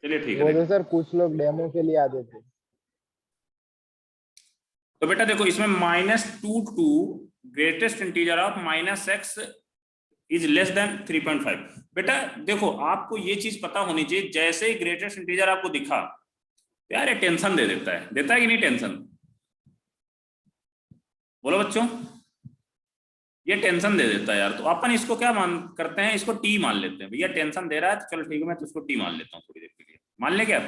चलिए ठीक है। वो तो सर कुछ लोग डेमो के लिए आते थे। तो बेटा देखो इसमें -2 greatest integer of -x is less than 3.5। बेटा देखो आपको ये चीज पता होनी चाहिए, जैसे ही ग्रेटेस्ट इंटीजर आपको दिखा तो यार ये टेंशन दे देता है कि नहीं टेंशन? बोलो बच्चों, ये टेंशन दे देता है यार। तो अपन इसको क्या मान करते हैं, इसको टी मान लेते हैं। भैया टेंशन दे रहा है तो चलो ठीक है, मैं तो इसको टी मान लेता हूँ थोड़ी देर के लिए। मान ले क्या?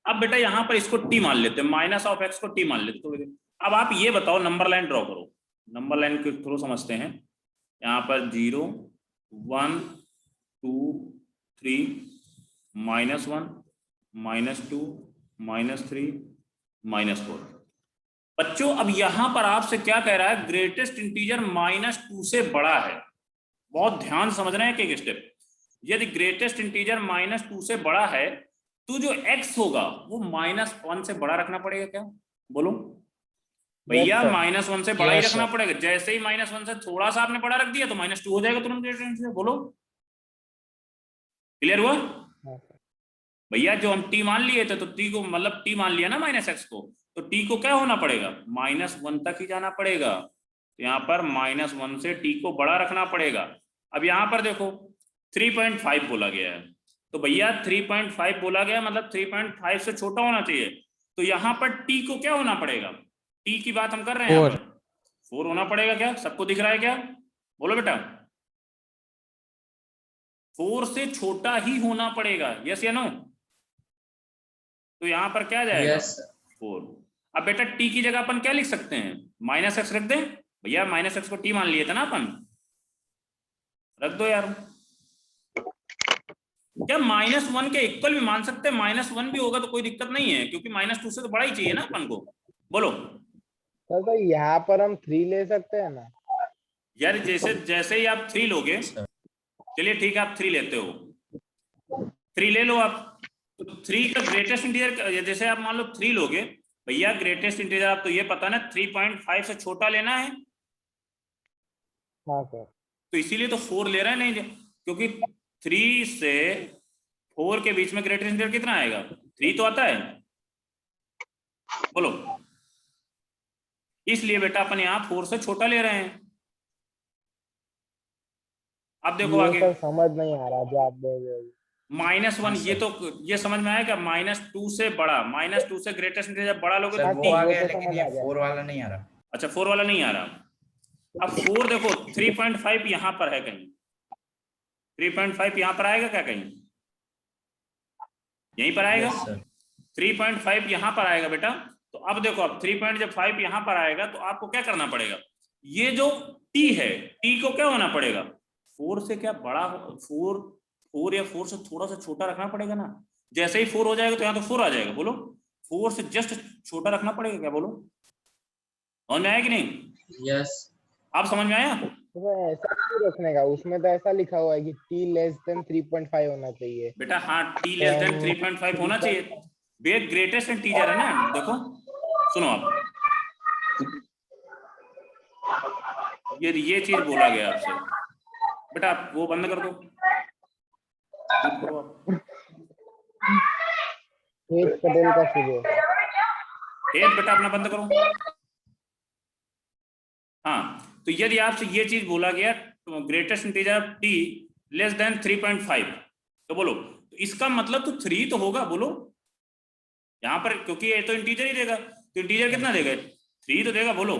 अब बेटा यहाँ पर इसको टी मान लेते हैं, -x को टी मान लेते हैं थोड़ी देर। अब आप ये बताओ, नंबर लाइन ड्रॉ करो, नंबर लाइन के थ्रू समझते हैं। यहाँ पर 0 1 2 3 -1 -2 -3 -4। बच्चों अब यहां पर आपसे क्या कह रहा है, ग्रेटेस्ट इंटीजर -2 से बड़ा है। बहुत ध्यान समझ रहे हैं एक एक स्टेप। यदि ग्रेटेस्ट इंटीजर -2 से बड़ा है तो जो x होगा वो -1 से बड़ा रखना पड़ेगा क्या? बोलो भैया, -1 से बड़ा ही रखना पड़ेगा। जैसे ही -1 से थोड़ा सा आपने बड़ा रख दिया तो -2 हो जाएगा तुरंत ग्रेटेस्ट इंटीजर। बोलो क्लियर हुआ? भैया जो हम t मान लिए थे तो t को मतलब t मान लिया ना -x को, तो t को क्या होना पड़ेगा, -1 तक ही जाना पड़ेगा। तो यहाँ पर -1 से t को बड़ा रखना पड़ेगा। अब यहाँ पर देखो 3.5 बोला गया है, तो भैया 3.5 बोला गया मतलब 3.5 से छोटा होना चाहिए। तो यहाँ पर t को क्या होना पड़ेगा, t की बात हम कर रहे हैं यहाँ पर 4 होना पड़ेगा। क्या सबको दिख रहा है क्या? बोलो बेटा 4 से छोटा ही होना पड़ेगा, यस या नो? तो यहां पर क्या जाएगा, 4। अब बेटा t की जगह अपन क्या लिख सकते हैं, -x रख दें। भैया -x को t मान लिए थे ना अपन, रख दो यार। क्या -1 के इक्वल भी मान सकते हैं, -1 भी होगा तो कोई दिक्कत नहीं है, क्योंकि -2 से तो बड़ा ही चाहिए ना अपन को। बोलो सर तो यहाँ पर हम 3 ले सकते हैं ना यार, जैसे ही आप 3 लोगे, चलिए ठीक है आप 3 लेते हो, 3 ले लो आप। तो 3 का ग्रेटेस्ट इंटीजर, जैसे आप मान लो 3 लोगे, भैया ग्रेटेस्ट इंटीजर आप तो ये पता ना 3.5 से छोटा लेना है। हाँ सर। तो इसीलिए तो 4 ले रहे हैं, नहीं क्योंकि 3 से 4 के बीच में ग्रेटेस्ट इंटीजर कितना आएगा, 3 तो आता है। बोलो इसलिए बेटा अपन यहाँ 4 से छोटा ले रहे हैं। अब देखो ये आगे सर समझ नहीं आ रहा जो आप बोल रहे हो। -1, ये तो ये समझ में आया क्या, -2 से बड़ा, -2 से ग्रेटेस्ट इंटीजर बड़ा लोगे सर तो वो आ वो गया, तो लेकिन समझ ये आ गया। 4 वाला नहीं आ रहा। अच्छा 4 वाला नहीं आ रहा। अब 4 देखो 3.5 यहाँ पर है कहीं, 3.5 यहाँ पर आएगा क्या, कहीं यहीं पर आएगा। 3.5 यहाँ पर आएगा बेटा। तो अब देखो अब 3.5 यहाँ पर आएगा तो आपको क्या करना पड़ेगा, ये जो t है, t को क्या होना पड़ेगा, 4 से क्या बड़ा, 4 या 4 से थोड़ा सा छोटा रखना पड़ेगा ना। जैसे ही 4 हो जाएगा तो यहाँ तो 4 आ जाएगा। बोलो 4 से जस्ट छोटा रखना पड़ेगा क्या? बोलो समझ में आया कि नहीं? यस। आप समझ में आया? तो ऐसा क्यों रखने का, उसमें तो ऐसा लिखा हुआ है कि t लेस देन 3.5 होना चाहिए। बेटा हाँ t लेस देन 3.5 होना चाहिए, बे ग्रेटेस्ट इंटीजर है ना। देखो सुनो आप, ये चीज बोला गया आपसे। बेटा आप वो बंद कर दो, करो आप। पटेल का सुबह बेटा अपना बंद करो। हाँ तो यदि आपसे ये चीज बोला गया तो greatest integer t less than 3.5, तो बोलो तो इसका मतलब तो 3 तो होगा। बोलो यहाँ पर क्योंकि ये तो इंटीजर ही देगा, तो इंटीजर कितना देगा, 3 तो देगा। बोलो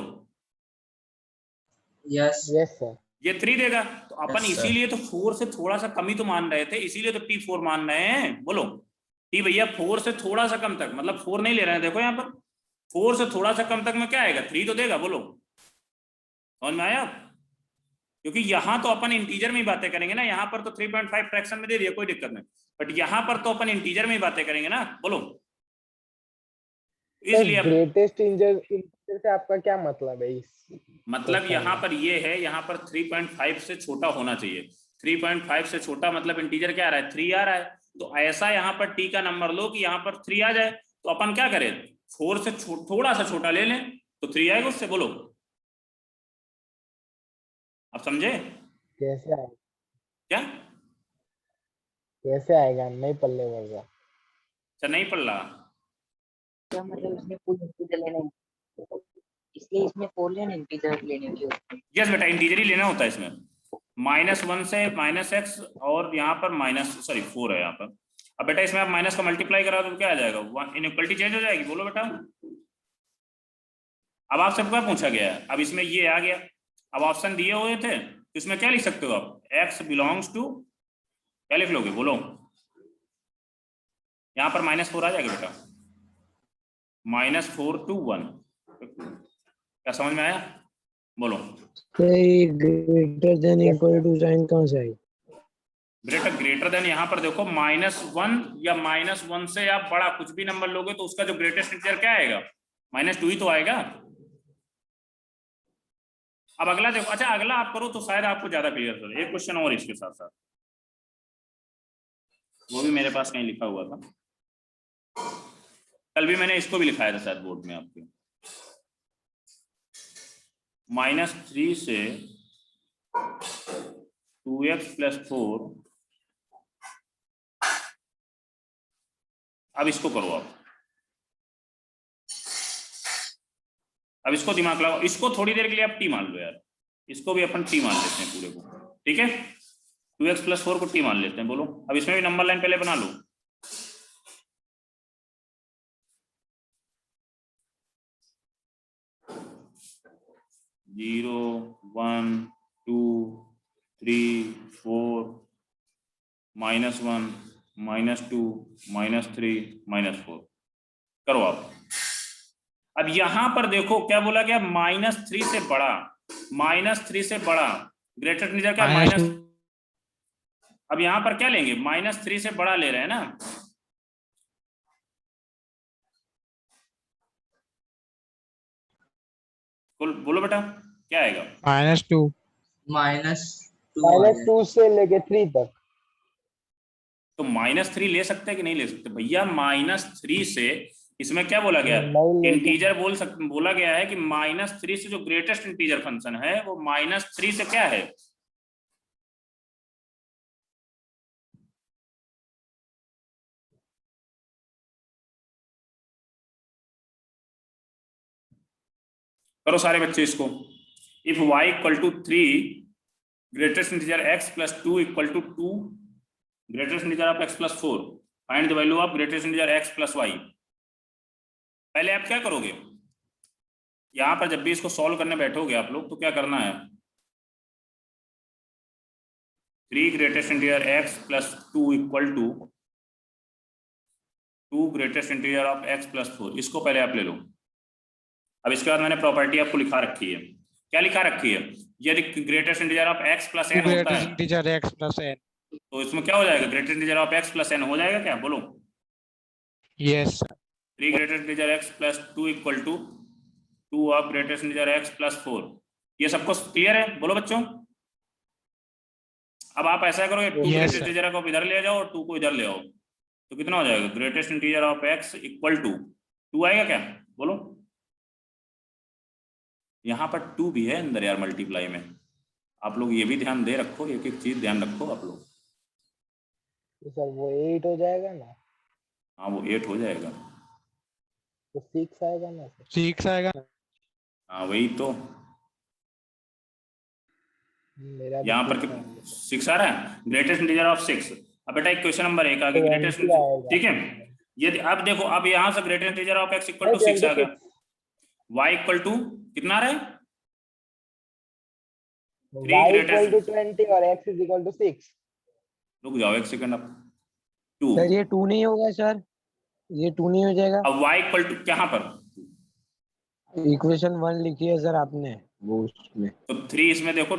यस यस सर। ये 3 देगा। तो अपन Yes, sir. इसीलिए तो 4 से थोड़ा सा कम ही तो मान रहे थे, इसीलिए तो t4 मान रहे हैं। बोलो t भैया 4 से थोड़ा सा कम तक, मतलब 4 नहीं ले रहे हैं। देखो यहाँ पर 4 से थोड़ा सा कम तक में क्या आएगा, 3 तो देगा। बोलो समझ में आया? क्योंकि यहाँ तो अपन इंटीजर में ही बातें करेंगे ना, यहाँ पर तो 3.5 फ्रैक्शन में दे दिया कोई दिक्कत नहीं, बट यहाँ पर तो अपन इंटीजर में ही बातें करेंगे ना। बोलो इसलिए ग्रेटेस्ट इंटीजर से आपका क्या मतलब है इस मतलब यहाँ पर ये है, यहाँ पर 3.5 से छोटा होना चाहिए। 3.5 से छोटा मतलब इंटीजर क्या आ रहा है, 3 आ रहा है। तो ऐसा यहाँ पर t का नंबर लो कि यहाँ पर 3 आ जाए। तो अपन क्या करें, 4 से थोड़ा सा छोटा ले लें तो 3 आएगा उससे। बोलो आप समझे कैसे आए? क्या? कैसे आएगा, नहीं पल्ले वर्गा। अच्छा नहीं पढ़ रहा। क्या मतलब इसमें फुल इंटीजर लेने हैं, इसलिए इसमें फोर लेने इंटीजर लेने होंगे। यस बेटा इंटीजर ही लेना होता है इसमें, -1 से -x और यहाँ पर माइनस सॉरी 4 है यहाँ पर। अब बेटा इसमें आप माइनस का मल्टीप्लाई करा तो क्या आ जाएगा, इनइक्वलिटी चेंज हो जाएगी, बोलो बेटा। अब आपसे क्या पूछा गया है, अब इसमें ये आ गया, अब ऑप्शन दिए हुए थे तो इसमें क्या लिख सकते हो आप, x बिलोंग्स टू, क्या लिख लोगे बोलो, यहाँ पर -4 आ जाएगा बेटा, -4 to 1। क्या समझ में आया, बोलो। Greater than equal to sign कहाँ से आई? बेटा ग्रेटर देन यहाँ पर देखो -1 या -1 से आप बड़ा कुछ भी नंबर लोगे तो उसका जो ग्रेटेस्ट इंटीजर क्या आएगा, -2 ही तो आएगा। अब अगला देखो, अच्छा अगला आप करो तो शायद आपको ज्यादा क्लियर हो, एक क्वेश्चन और इसके साथ साथ, वो भी मेरे पास कहीं लिखा हुआ था, कल भी मैंने इसको भी लिखाया था शायद बोर्ड में आपके, -3 से 2x + 4। अब इसको करो आप, अब इसको दिमाग लगाओ, इसको थोड़ी देर के लिए आप टी मान लो यार, इसको भी अपन टी मान लेते हैं पूरे को, ठीक है। 2x + 4 को टी मान लेते हैं, बोलो। अब इसमें भी नंबर लाइन पहले बना लो, जीरो 1 2 3 4 -1 -2 -3 -4 करो आप। अब यहां पर देखो क्या बोला गया, -3 से बड़ा, -3 से बड़ा ग्रेटर इंटीजर क्या माइनस, अब यहां पर क्या लेंगे, -3 से बड़ा ले रहे हैं ना, बोलो बेटा क्या आएगा, -2 -2 से लेके 3 तक। तो -3 ले सकते हैं कि नहीं ले सकते भैया, -3 से इसमें क्या बोला गया, नहीं लेके इंटीजर बोला गया है कि -3 से जो ग्रेटेस्ट इंटीजर फंक्शन है वो -3 से क्या है, करो सारे बच्चे इसको। If y = 3 greatest integer x + 2 = 2 greatest integer of x + 4 find the value of greatest integer x + y। पहले आप क्या करोगे, यहां पर जब भी इसको सॉल्व करने बैठोगे आप लोग तो क्या करना है, 3 greatest integer x + 2 = 2 greatest integer of x + 4, इसको पहले आप ले लो। अब इसके बाद मैंने प्रॉपर्टी आपको लिखा रखी है, क्या लिखा रखी है, यदि greatest integer of x + n होता है इंटीजर x + n। तो इसमें क्या हो जाएगा, greatest integer of x + n हो जाएगा क्या, बोलो। Yes 3 greatest integer x + 2 = 2 of greatest integer x + 4। ये सबको क्लियर है, बोलो बच्चों। अब आप ऐसा करो, 2 Yes, ग्रेटेस्ट sir. इंटीजर को इधर ले जाओ और 2 को इधर ले आओ, तो कितना हो जाएगा, ग्रेटेस्ट इंटीजर ऑफ x = 2 आएगा क्या, बोलो। यहाँ पर 2 भी है अंदर यार मल्टीप्लाई में, आप लोग ये भी ध्यान दे रखो, एक एक चीज ध्यान रखो आप लोग। तो सर वो 8 हो जाएगा ना, हाँ वो 8 हो जाएगा, तो 6 आएगा ना सर। 6 आएगा। हाँ वही तो, मेरा भी यहाँ पर 6 आएगा। 6 आ रहा है, ग्रेटेस्ट इंटीजर ऑफ 6। अब बेटा एक क्वेश्चन नंबर 1 आगे, ग्रेटेस्ट, 20 आएगा। ठीक है। ये अब देखो, अब यहाँ से ग्रेटेस्ट इंटीजर ऑफ x = 6 आ गया, y = कितना आ रहा है, y = 20 और x = 6। रुक जाओ एक सेकंड, अब 2, सर ये 2 नहीं होगा सर, ये 2 नहीं हो जाएगा। अब y = कहाँ पर, इक्वेशन 1 लिखी है सर आपने वो उसमें, तो 3 इसमें देखो,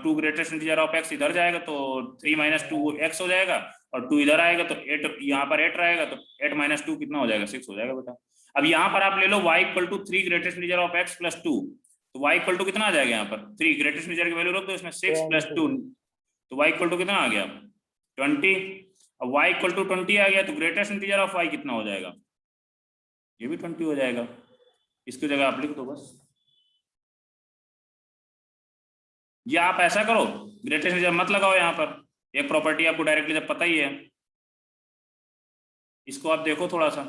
2 ग्रेटेस्ट इंटीजर ऑफ x इधर जाएगा तो 3 - 2 x हो जाएगा, और 2 इधर आएगा तो 8, यहाँ पर 8 रहेगा तो 8 - 2 कितना हो जाएगा, 6 हो जाएगा बेटा। अब यहाँ पर आप ले लो y = 3 greatest integer of x + 2, तो y = कितना आ जाएगा, यहाँ पर 3 ग्रेटेस्ट इंटीजर की वैल्यू रख दो इसमें, 6 + 2, तो y = कितना आ गया, 20। अब y = 20 आ गया तो ग्रेटेस्ट इंटीजर ऑफ y कितना हो जाएगा, ये भी 20 हो जाएगा, इसकी जगह आप लिख दो बस। या आप ऐसा करो, ग्रेटेस्ट इंटीजर मत लगाओ यहाँ पर, एक प्रॉपर्टी आपको डायरेक्टली जब पता ही है, इसको आप देखो थोड़ा सा,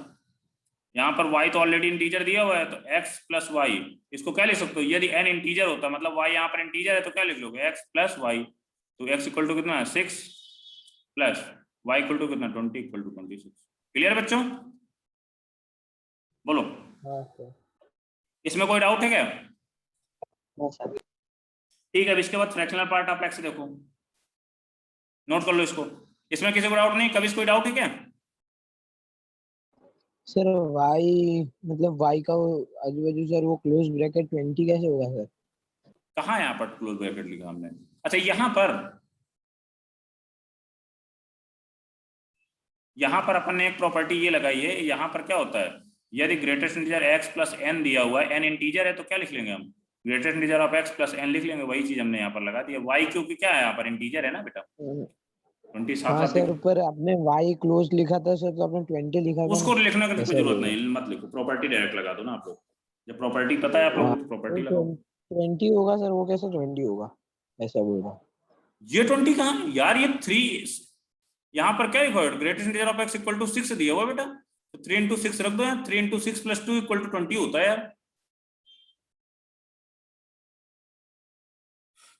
यहाँ पर y तो ऑलरेडी इंटीजर दिया हुआ है, तो x प्लस वाई, इसको क्या लिख सकते हो, यदि n इंटीजर होता मतलब y यहाँ पर इंटीजर है तो क्या लिख लोगे, x प्लस वाई, तो x इक्वल टू कितना है 6 प्लस y इक्वल टू कितना 20 इक्वल टू 26। क्लियर बच्चों, बोलो। हाँ सर। इसमें कोई डाउट है क्या? हाँ सर। ठीक है, अब इसके बाद फ्रैक्शनल पार्ट ऑफ x देखो, नोट कर लो इसको। इसमें किसी को डाउट नहीं, कभी कोई डाउट है क्या? सर y मतलब y का आजू बाजू सर वो क्लोज ब्रैकेट 20 कैसे होगा सर? कहाँ यहाँ पर क्लोज ब्रैकेट लिखा हमने? अच्छा यहाँ पर अपन ने एक प्रॉपर्टी ये लगाई है, यहाँ पर क्या होता है, यदि greatest integer x plus n दिया हुआ है, n इंटीजर है तो क्या लिख लेंगे हम, greatest integer of x plus n लिख लेंगे, वही चीज हमने यहाँ पर लगा दिया। y क्योंकि क्या है यहाँ पर इंटीजर है ना बेटा, 20 हाँ सर, पर आपने y क्लोज लिखा था सर, तो आपने 20 लिखा था उसको ना? लिखने की कोई ऐसा जरूरत बोल रहे नहीं, मत लिखो, प्रॉपर्टी डायरेक्ट लगा दो ना आप लोग, जब प्रॉपर्टी पता है आप लोगों को प्रॉपर्टी तो लगाओ। 20 होगा सर, वो कैसे 20 होगा, ऐसा बोल रहा हूँ। ये 20 कहाँ यार, ये 3 यहाँ पर क्या लिखा है, greatest integer of x equal to 6 दिया हुआ बेटा, तो 3 इंटू 6 रख दो यार, 3 इंटू 6 प्लस 2 इक्वल टू 20 होता है यार।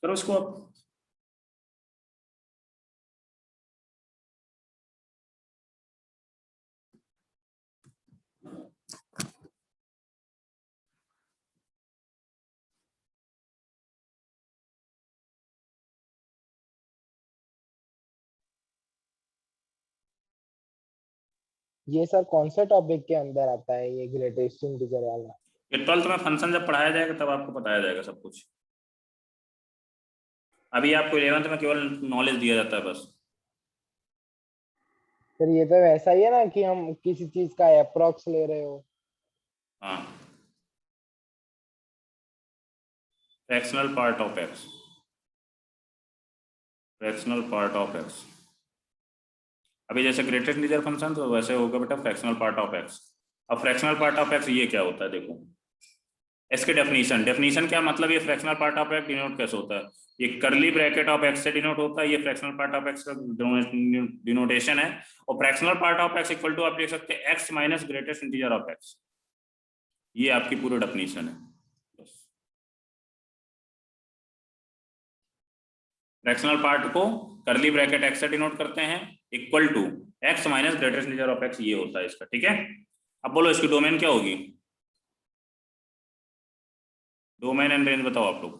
करो इसको आप। ये सर कौन सा टॉपिक के अंदर आता है ये ग्रेटेस्ट इंटीजर वाला? ये 12th में फंक्शन जब पढ़ाया जाएगा तब आपको बताया जाएगा सब कुछ, अभी आपको 11th में केवल नॉलेज दिया जाता है बस। सर ये तो वैसा ही है ना कि हम किसी चीज का अप्रोक्स ले रहे हो। हाँ, fractional part of x, fractional part of x, अभी जैसे ग्रेटेस्ट इंटीजर फंक्शन तो वैसे होगा बेटा फ्रैक्शनल पार्ट ऑफ x। अब फ्रैक्शनल पार्ट ऑफ x ये क्या होता है देखो, इसके डेफिनेशन क्या मतलब, ये fractional part of x denote कैसे होता है, ये कर्ली ब्रैकेट ऑफ x से डिनोट होता है, ये फ्रैक्शनल पार्ट ऑफ x का डिनोटेशन है, और fractional part of x equal to आप देख सकते हैं x minus greatest integer of x, ये आपकी पूरी डेफिनेशन है। फ्रैक्शनल पार्ट को कर्ली ब्रैकेट x से डिनोट करते हैं, equal to x minus greatest integer of x, ये होता है इसका, ठीक है। अब बोलो इसकी डोमेन क्या होगी, डोमेन एंड रेंज बताओ आप लोग।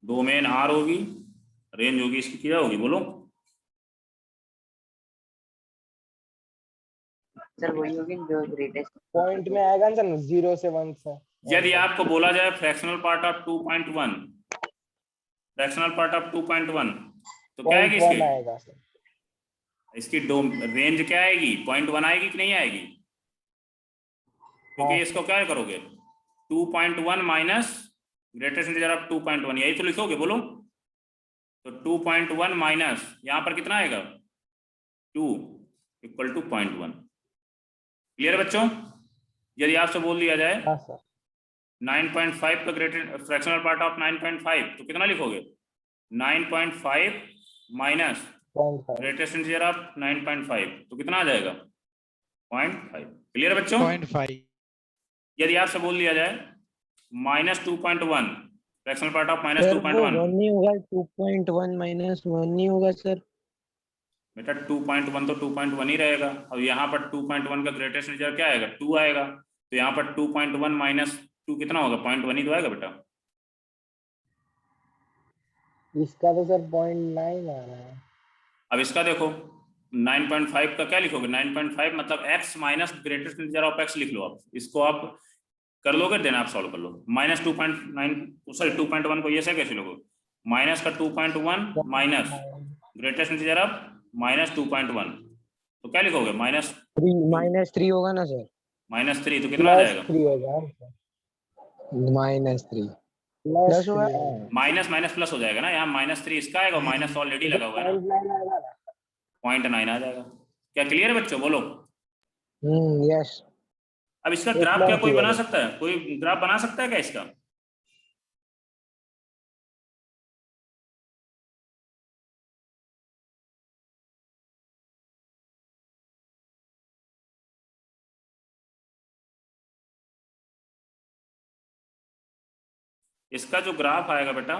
डोमेन R होगी, रेंज होगी इसकी क्या होगी बोलो। सर वही होगी जो ग्रेटेस्ट पॉइंट में आएगा ना सर, 0 से 1 से। यदि आपको बोला जाए fractional part of 2.1, fractional part of 2.1, तो क्या आएगी इसकी, आएगा सर, इसकी रेंज क्या आएगी, 0.1 आएगी कि नहीं आएगी, क्योंकि इसको क्या करोगे 2.1 माइनस ग्रेटेस्ट इंटीजर ऑफ 2.1, यही तो लिखोगे बोलो। तो 2.1 माइनस यहाँ पर कितना आएगा 2 इक्वल टू 0.1। क्लियर बच्चों, यदि आपसे बोल दिया जाए हाँ सर 9.5 का ग्रेटेस्ट फ्रैक्शनल पार्ट ऑफ 9.5, तो कितना लिखोगे 9.5 माइनस ग्रेटेस्ट इंटीजर ऑफ 9.5, तो कितना आ जाएगा 0.5। क्लियर बच्चों, 0.5। यदि आपसे बोल दिया जाए -2.1 फ्रैक्शनल पार्ट ऑफ सर वो -2.1, 1 नहीं होगा, 2.1 माइनस 1 नहीं होगा सर? बेटा 2.1 तो 2.1 ही रहेगा, और यहाँ पर 2.1 का ग्रेटेस्ट इंटीजर क्या आएगा 2 आएगा, तो यहाँ पर 2.1 माइनस 2 कितना होगा 0.1 ही तो आएगा बेटा। इसका तो सर 0.9 आ रहा है। अब इसका देखो 9.5 का क्या लिखोगे, 9.5 मतलब x minus greatest integer of x लिख लो आप, इसको आप कर लोगे देन आप सॉल्व कर लो। -2.9 सॉरी 2.1 को ये से कैसे लोगे, माइनस का 2.1 माइनस ग्रेटेस्ट इंटीजर ऑफ -2.1, तो क्या लिखोगे -3 होगा ना सर? -3, तो कितना आ जाएगा +3 होगा, -3 प्लस होगा, माइनस माइनस प्लस हो जाएगा ना, यहाँ -3 इसका आएगा, माइनस ऑलरेडी लगा हुआ है ना, 0.9 आ जाएगा। क्या क्लियर है बच्चों, बोलो। यस। अब इसका ग्राफ क्या कोई बना सकता है, कोई ग्राफ बना सकता है क्या इसका, इसका जो ग्राफ आएगा बेटा,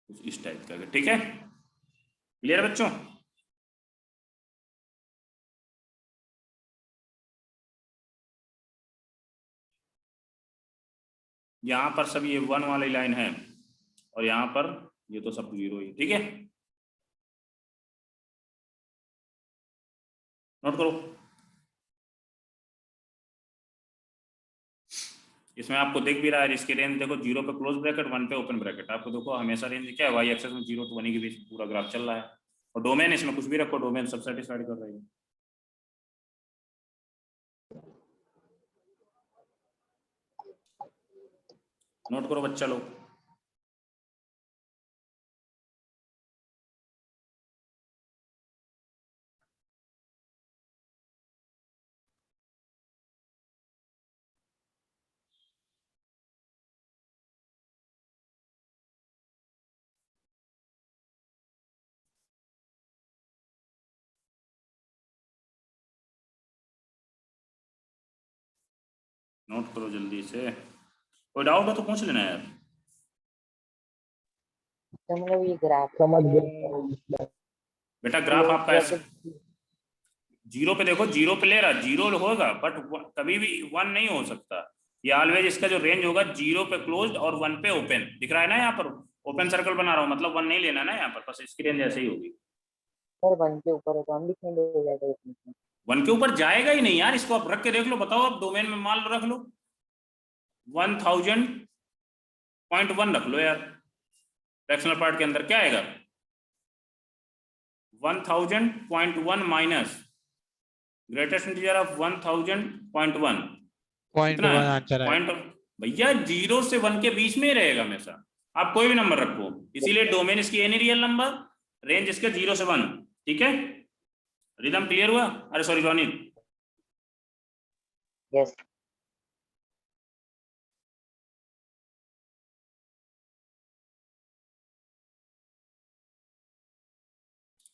कुछ इस टाइप का, ठीक है? क्लियर बच्चों? यहाँ पर सब ये 1 वाली लाइन है और यहाँ पर ये तो सब 0 ही, ठीक है? नोट करो। इसमें आपको दिख भी रहा है, इसकी रेंज देखो, 0 पे क्लोज ब्रैकेट, 1 पे ओपन ब्रैकेट। आपको देखो हमेशा रेंज क्या है, वाई एक्सेस में 0 to 1 के बीच पूरा ग्राफ चल रहा है। और डोमेन, इसमें कुछ भी रखो, डोमेन सब सेटिस्फाइड कर रही है। नोट करो बच्चा लोग। नोट करो जल्दी से, कोई डाउट हो तो पूछ लेना यार। तो मतलब ये ग्राफ समझ गए। बेटा ग्राफ आपका ऐसा 0 पे देखो, 0 पे ले रहा, 0 होगा बट कभी भी 1 नहीं हो सकता। ये ऑलवेज इसका जो रेंज होगा 0 पे क्लोज्ड और 1 पे ओपन, दिख रहा है ना यहाँ पर, ओपन सर्कल बना रहा हूँ, मतलब 1 नहीं लेना ना यहाँ पर, बस इसकी रेंज ऐसे ही होगी। सर 1 के ऊपर है तो हम लिखने हो जाएगा इसमें। 1 के ऊपर जाएगा ही नहीं यार, इसको आप रख के देख लो, बताओ आप डोमेन में मान लो रख लो 1000.1 रख लो यार, फ्रैक्शनल पार्ट के अंदर क्या आएगा 1000.1 माइनस ग्रेटेस्ट इंटीजर ऑफ 1000.1 कितना है आंसर है। पॉइंट। भैया 0 से 1 के बीच में ही रहेगा हमेशा, आप कोई भी नंबर रखो, इसीलिए डोमेन इसकी एनी रियल नंबर, रेंज इसके 0 से 1, ठीक है? रिदम क्लियर हुआ? अरे सॉरी रोनित। यस।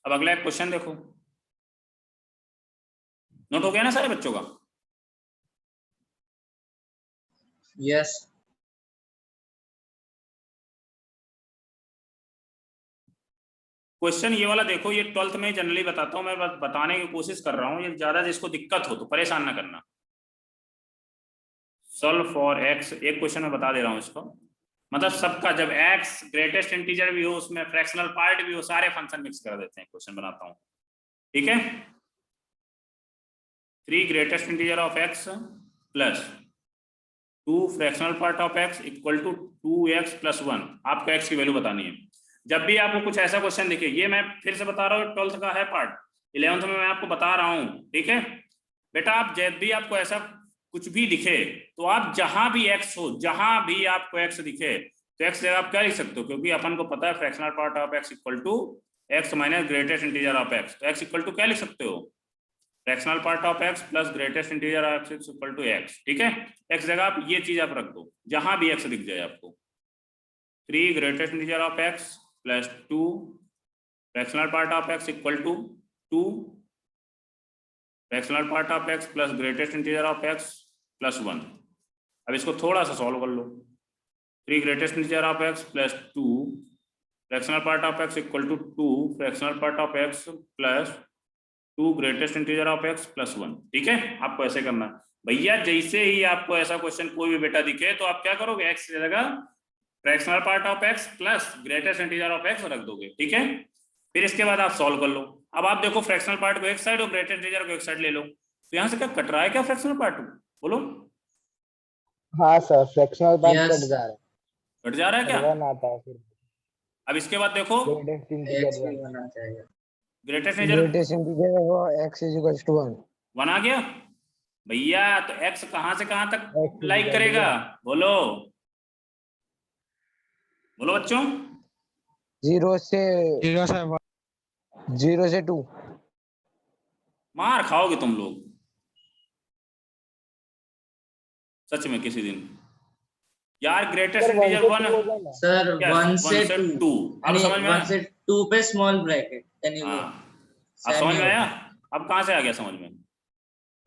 अब अगला एक क्वेश्चन देखो, नोट हो गया ना सारे बच्चों का? यस। क्वेश्चन ये वाला देखो, ये 12th में जनरली बताता हूं मैं, बस बताने की कोशिश कर रहा हूं, ये ज्यादा जिसको दिक्कत हो तो परेशान ना करना। सॉल्व फॉर एक्स, एक क्वेश्चन में बता दे रहा हूं इसको, मतलब सबका जब एक्स ग्रेटेस्ट इंटीजर भी हो, उसमें फ्रैक्शनल पार्ट भी हो, सारे फंक्शन मिक्स कर देते हैं, क्वेश्चन बनाता हूं, ठीक है? 3 greatest integer of x plus 2 fractional part of x equal to 2x plus 1, आपको x की वैल्यू बतानी है। जब भी आपको कुछ ऐसा क्वेश्चन दिखे, ये मैं फिर से बता रहा हूँ 12th का है पार्ट, 11th में मैं आपको बता रहा हूँ, ठीक है बेटा? आप जब भी आपको ऐसा कुछ भी दिखे तो आप जहां भी x हो, जहां भी आपको x दिखे तो x जगह आप क्या लिख सकते हो, क्योंकि अपन को पता है fractional part of x equal to x minus greatest integer of x, तो x इक्वल टू क्या लिख सकते हो, fractional part of x plus greatest integer of x equal to x, ठीक है? x जगह आप ये चीज आप रख दो, जहां भी x दिख जाए आपको। 3 greatest integer of x plus 2 fractional part of x equal to 2 fractional part of x plus greatest integer of x plus 1। अब इसको थोड़ा सा सॉल्व कर लो। 3 greatest integer of x plus 2 fractional part of x equal to 2 fractional part of x plus 2 greatest integer of x plus 1, ठीक है? आपको ऐसे करना भैया, जैसे ही आपको ऐसा क्वेश्चन कोई भी बेटा दिखे तो आप क्या करोगे, x की जगह fractional part of x plus greatest integer of x रख दोगे, ठीक है? फिर इसके बाद आप सॉल्व कर लो। अब आप देखो फ्रैक्शनल पार्ट को एक साइड और ग्रेटेस्ट इंटीजर को एक साइड ले लो, तो यहाँ से क्या कट रहा है क्या फ्रैक्शनल पार्ट, बोलो? हाँ sir, fractional part Yes. Cut जा रहा है, कट जा रहा है क्या? 1 आता है फिर। अब इसके बाद देखो ग्रेटेस्ट इंटीजर 1 होना चाहिए। ग्रेटेस्ट इंटीजर ग्रेटेस्ट इंटीजर वो x इक्वल्स टू 1। 1 आ गया भैया, तो x कहां से कहां तक X लाइक करेगा, बोलो बोलो बच्चों? 0 से 2। मार खाओगे तुम लोग सच में किसी दिन। यार ग्रेटेस्ट सर 1 इंटीजर से 1 2 होगा ना? सर yes, 1 से 2 2 अब समझ में 1 आया? से 2 पे स्मॉल ब्रैकेट यानी वो हाँ अब समझ में आया? अब कहाँ से आ गया समझ में?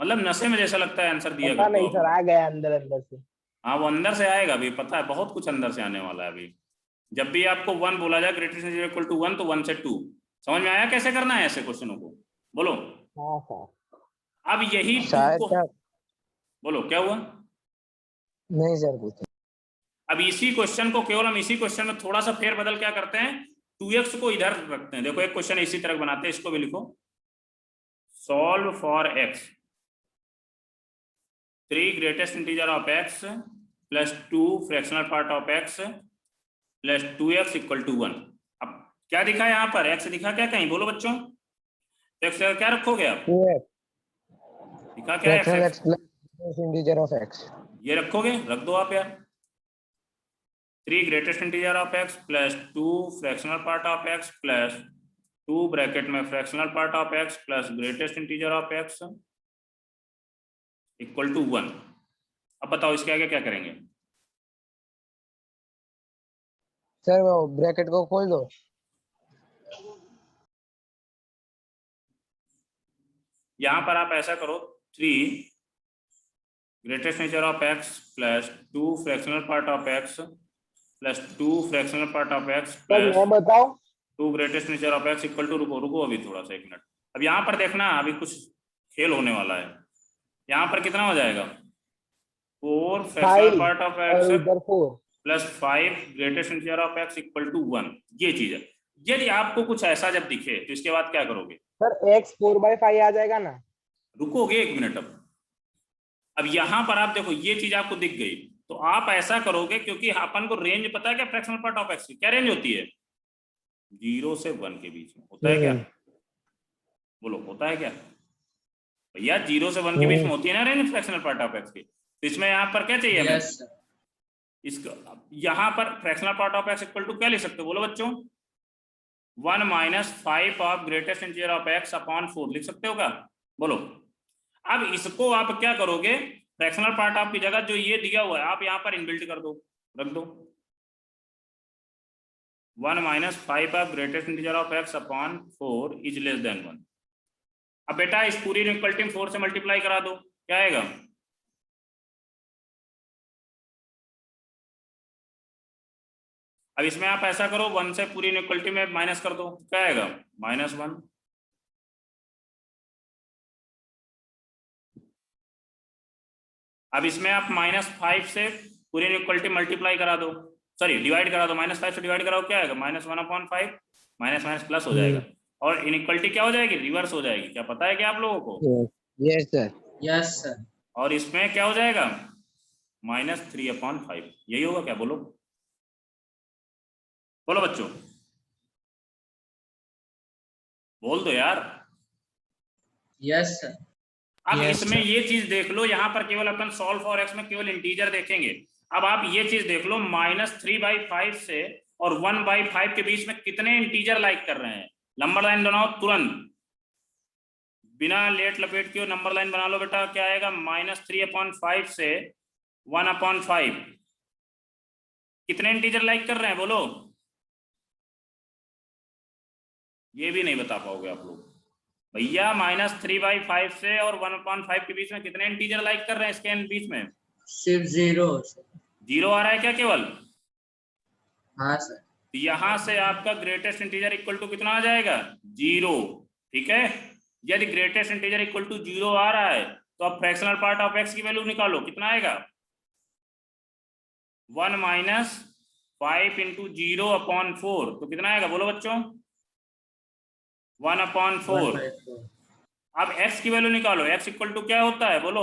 मतलब नशे में जैसा लगता है आंसर दिया पता करते हो नहीं आप सर, लोग। आ गया अंदर अंदर से। हाँ वो अंदर से आएगा अभी, पता है बहुत कुछ अंदर से आने वाला है अभी। जब भी आपको 1 बोला जाए ग्रेटर देन इक्वल टू 1 तो 1 से 2। समझ में आया कैसे करना है ऐसे क्वेश्चनों को? बोलो। हाँ सर। अब यही 2 शायद को सर बोलो क्या हुआ? नहीं सर कुछ। अब इसी क्वेश्चन को केवल हम इसी क्वेश्चन में थोड़ा सा फेर बदल क्या करते हैं, 2x को इधर रखते हैं। देखो एक क्वेश्चन इसी तरह बनाते हैं, इसको भी लिखो। Solve for x 3 greatest integer of x plus 2 fractional part of x plus 2x equal to 1। अब क्या दिखा यहाँ पर? x दिखा क्या कहीं? बोलो बच्चों। x क्या रखोगे आप? 2x दिखा क्या है? Fractional x x plus integer of x। ये रखोगे, रख दो आप यार। 3 greatest integer of x plus 2 fractional part of x plus 2 bracket में fractional part of x plus greatest integer of x equal to 1। अब बताओ इसके आगे क्या करेंगे? सर वो ब्रैकेट को खोल दो। यहां पर आप ऐसा करो, 3 greatest integer of x plus 2 fractional part of x plus 2 fractional part of x sir plus मैं बताओ। 2 greatest integer of x equal to, रुको अभी थोड़ा सा 1 मिनट। अब यहाँ पर देखना अभी कुछ खेल होने वाला है। यहाँ पर कितना हो जाएगा? 4 फ्रैक्शनल 5 पार्ट ऑफ और x इधर 4। Plus 5 greatest integer of x equal to 1। ये चीज है। यदि आपको कुछ ऐसा जब दिखे तो इसके बाद क्या करोगे? सर x 4/5 आ जाएगा ना? रुकोगे 1 मिनट। अब यहां पर आप देखो ये चीज आपको दिख गई, तो आप ऐसा करोगे, क्योंकि अपन को रेंज पता है क्या फ्रैक्शनल पार्ट ऑफ x की? क्या रेंज होती है? 0 से 1 के बीच में होता है क्या? बोलो होता है क्या भैया? 0 से 1 के बीच में होती है ना range fractional part of x की। तो इसमें यहाँ पर क्या चाहिए हमें? यस सर इसको यहाँ पर fractional part of x equal to क्या लिख सकते हो? बोलो बच्चों। 1 minus 5 of greatest integer of x upon 4 लिख सकते हो क्या? बोलो। अब इसको आप क्या करोगे? फ्रैक्शनल पार्ट ऑफ की जगह जो ये दिया हुआ है आप यहाँ पर इनबिल्ट कर दो, रख दो। 1 minus 5 of greatest integer of x upon 4 is less than 1। अब बेटा इस पूरी इक्वलिटी में 4 से मल्टीप्लाई करा दो, क्या आएगा? अब इसमें आप ऐसा करो, 1 से पूरी इक्वलिटी में माइनस कर दो, क्या आएगा? -1। अब इसमें आप -5 से पूरी इक्वलिटी मल्टीप्लाई करा दो, सॉरी डिवाइड करा दो। -5 से डिवाइड कराओ, क्या आएगा? -1/5। माइनस माइनस प्लस हो जाएगा और इनइक्वलिटी क्या हो जाएगी? रिवर्स हो जाएगी। क्या पता है क्या आप लोगों को? Yes sir. यस सर और इसमें क्या हो जाएगा? -3/5। यही होगा क्या? बोलो बोलो बच्चों, बोल दो यार। यस सर अब Yes, इसमें sir. ये चीज देख लो, यहाँ पर केवल अपन सॉल्व फॉर एक्स में केवल इंटीजर देखेंगे। अब आप ये चीज देख लो, -3/5 से और 1/5 के बीच में कितने इंटीजर लाइक कर रहे हैं? नंबर लाइन बनाओ तुरंत, बिना लेट लपेट के नंबर लाइन बना लो बेटा। क्या आएगा? -3/5 से 1/5 कितने इंटीजर लाइक कर रहे हैं? बोलो। ये भी नहीं बता पाओगे आप लोग भैया। -3/5 से और 1/5 के बीच में कितने इंटीजर लाइक कर रहे हैं? इसके बीच में सिर्फ 0 0 आ रहा है क्या केवल? हाँ सर यहां से आपका ग्रेटेस्ट इंटीजर इक्वल टू कितना आ जाएगा? 0। ठीक है, यदि ग्रेटेस्ट इंटीजर इक्वल टू 0 आ रहा है तो अब फ्रैक्शनल पार्ट ऑफ x की वैल्यू निकालो, कितना आएगा? 1 माइनस 5 इंटू 0/4 तो कितना आएगा? बोलो बच्चों। 1/4। 1/4 अब x की वैल्यू निकालो, x इक्वल टू क्या होता है? बोलो।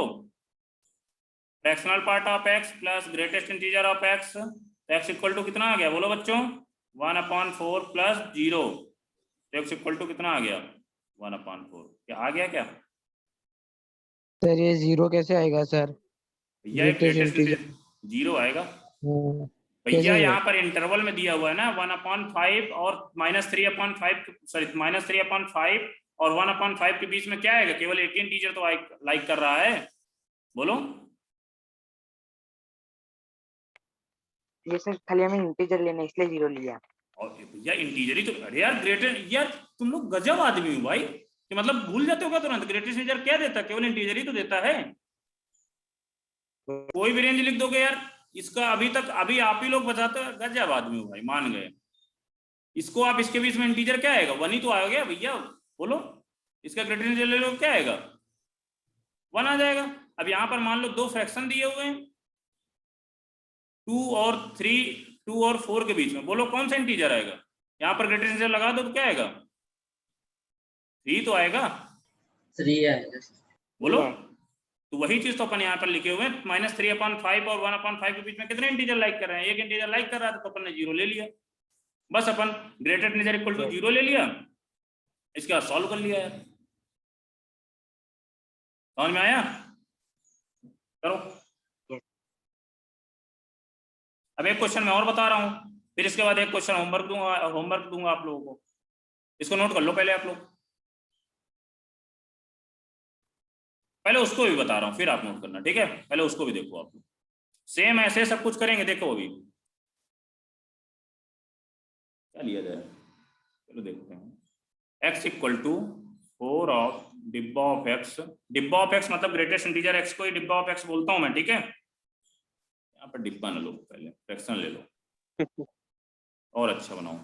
Fractional part of x plus greatest integer of x। तो x इक्वल टू कितना आ गया? बोलो बच्चों। 1/4 प्लस 0 तो x इक्वल टू कितना आ गया? 1/4। क्या आ गया क्या सर ये 0 कैसे आएगा सर? भैया? Greatest ग्रेटेस्ट 0 आएगा भैया। कैसे यहाँ पर इंटरवल में दिया हुआ है ना 1/5 और -3/5, सॉरी -3/5 और 1/5 के बीच में क्या आएगा? केवल एक ही इंटीजर तो लाइक कर रहा है। बोलो। ये सर खाली हमें इंटीजर लेना है इसलिए 0 लिया। और भैया इंटीजर ही तो, अरे यार ग्रेटर, यार तुम लोग गजब आदमी हो भाई, कि मतलब भूल जाते हो क्या तुरंत? ग्रेटेस्ट इंटीजर क्या देता है? केवल इंटीजर ही तो देता है, कोई भी रेंज लिख दोगे यार इसका। अभी तक अभी आप ही लोग बताते हो, गजब आदमी हो भाई, मान गए। इसको आप इसके बीच में इंटीजर क्या आएगा? 1 ही तो आएगा भैया, बोलो इसका ग्रेटेस्ट इंटीजर ले लो, क्या आएगा? 1 आ जाएगा। अब यहां पर मान लो दो फ्रैक्शन दिए हुए हैं, 2 और 3, 2 और 4 के बीच में, बोलो कौन सा इंटीजर आएगा? यहाँ पर ग्रेटेस्ट इंटीजर लगा दो तो क्या आएगा? 3 तो आएगा, 3 आएगा सर। बोलो। तो वही चीज तो अपन यहाँ पर लिखे हुए हैं, -3/5 और 1/5 के बीच में कितने इंटीजर लाइक कर रहे हैं? एक इंटीजर लाइक कर रहा था तो अपन ने 0 ले लिया, बस अपन ग्रेटेस्ट इंटीजर इक्वल टू 0 ले लिया, इसके बाद सॉल्व कर लिया यार। समझ में आया? करो। अब एक क्वेश्चन मैं और बता रहा हूं, फिर इसके बाद एक क्वेश्चन होमवर्क दूंगा आप लोगों को, इसको नोट कर लो पहले आप लोग, पहले उसको भी बता रहा हूं फिर आप नोट करना, ठीक है? पहले उसको भी देखो आप लोग, सेम ऐसे सब कुछ करेंगे। देखो अभी क्या लिया जाए, चलो देखते हैं। x इक्वल टू 4 ऑफ डिब्बा ऑफ x, डिब्बा ऑफ x मतलब ग्रेटेस्ट इंटीजर x को ही डिब्बा ऑफ x बोलता हूं मैं, ठीक है? यहाँ पर डिब्बा ना लो, पहले फ्रैक्शन ले लो और अच्छा बनाओ।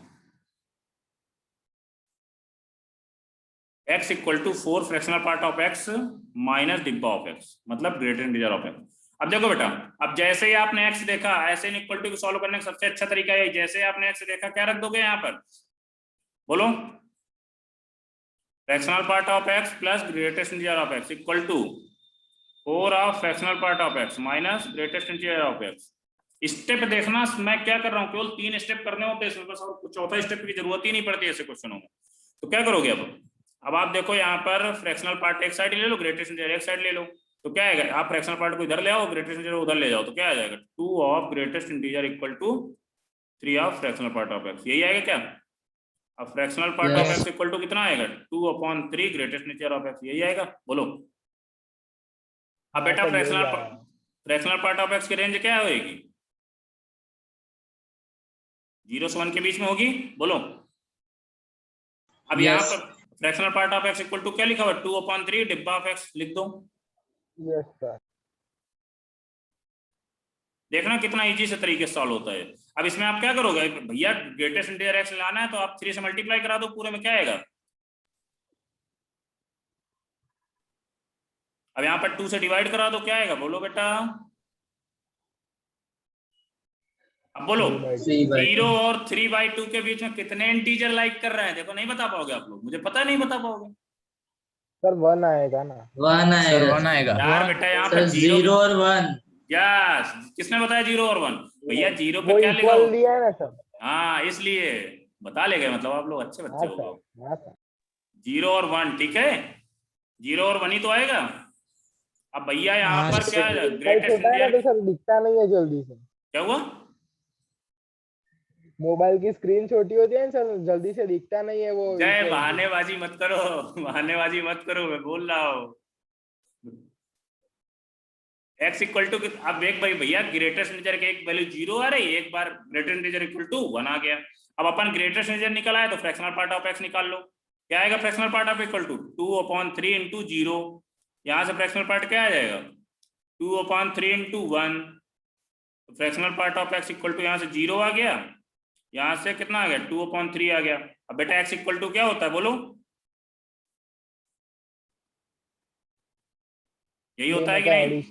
x equal to 4 fractional part of x minus डिब्बा ऑफ x मतलब ग्रेटर इंटीजर ऑफ x। अब देखो बेटा, अब जैसे ही आपने x देखा, ऐसे इक्वल टू को सॉल्व करने का सबसे अच्छा तरीका है, जैसे ही आपने x देखा क्या रख दोगे यहाँ पर? बोलो, fractional part of x plus greatest integer of x equal to 4 of fractional part of x minus greatest integer of x। Step देखना मैं क्या कर रहा हूँ, केवल 3 स्टेप करने होते हैं इसमें बस, और चौथा स्टेप की जरूरत ही नहीं पड़ती ऐसे क्वेश्चनों में। तो क्या करोगे अब आप देखो यहाँ पर फ्रैक्शनल पार्ट एक साइड ले लो, ग्रेटेस्ट इंटीजर एक साइड ले लो, तो क्या आएगा? आप फ्रैक्शनल पार्ट को इधर ले आओ, ग्रेटेस्ट इंटीजर उधर ले जाओ, तो क्या आ जाएगा? 2 of greatest integer equal to 3 of fractional part of x, यही आएगा क्या? अब fractional part of x equal to कितना आएगा? 2/3 ग्रेटेस्ट इंटीजर ऑफ x, यही आएगा, बोलो। अब बेटा फ्रैक्शनल पार्ट ऑफ x की रेंज क्या होगी? 0 से 1 के बीच में होगी, बोलो। अब यहाँ पर fractional part of x equal to क्या लिखा हुआ? 2/3 डिब्बा ऑफ x लिख दो। Yes sir. देखना कितना इजी से तरीके से सॉल्व होता है। अब इसमें आप क्या करोगे भैया? ग्रेटेस्ट इंटीजर x लाना है तो आप 3 से मल्टीप्लाई करा दो, पूरे में क्या आएगा? अब यहाँ पर 2 से डिवाइड करा दो, क्या आएगा? बोलो बेटा, अब बोलो। 0 और 3/2 के बीच में कितने इंटीजर लाइक कर रहे हैं? देखो नहीं बता पाओगे आप लोग, मुझे पता नहीं बता पाओगे सर 1 आएगा ना? 1 सर आएगा 1 आएगा यार बेटा, यहाँ पर 0 और 1। यस, किसने बताया 0 और 1? भैया 0 पे वो क्या लिखा इक्वल दिया है ना सर? हाँ इसलिए बता ले गए, मतलब आप लोग अच्छे बच्चे हो गए। हाँ सर। 0 और 1, ठीक है, 0 और 1 ही तो आएगा। अब भैया यहाँ पर क्या ग्रेटेस्ट छोटा है ना इंटीजर, तो सर दिखता नहीं है जल्दी से। क्या हुआ? मोबाइल की स्क्रीन छोटी होती है ना सर, जल्दी से दिखता नहीं है वो। जय, बहानेबाजी मत करो, बहानेबाजी मत करो, मैं बोल रहा हूँ। x इक्वल टू, अब देख भाई भैया, ग्रेटेस्ट इंटीजर के एक वैल्यू 0 आ रही है, एक बार ग्रेटेस्ट इंटीजर इक्वल टू 1 आ गया। अब अपन ग्रेटेस्ट इंटीजर निकल आए तो फ्रैक्शनल पार्ट ऑफ x निकाल लो, क्या आएगा? Fractional part of equal to 2/3 into 0, यहाँ से फ्रैक्शनल पार्ट क्या आ जाएगा? 2/3 into 1, fractional part of x equal to यहाँ से 0 आ गया, यहाँ से कितना आ गया? 2/3 आ गया। अब बेटा x इक्वल टू क्या होता है, बोलो? यही होता है कि नहीं?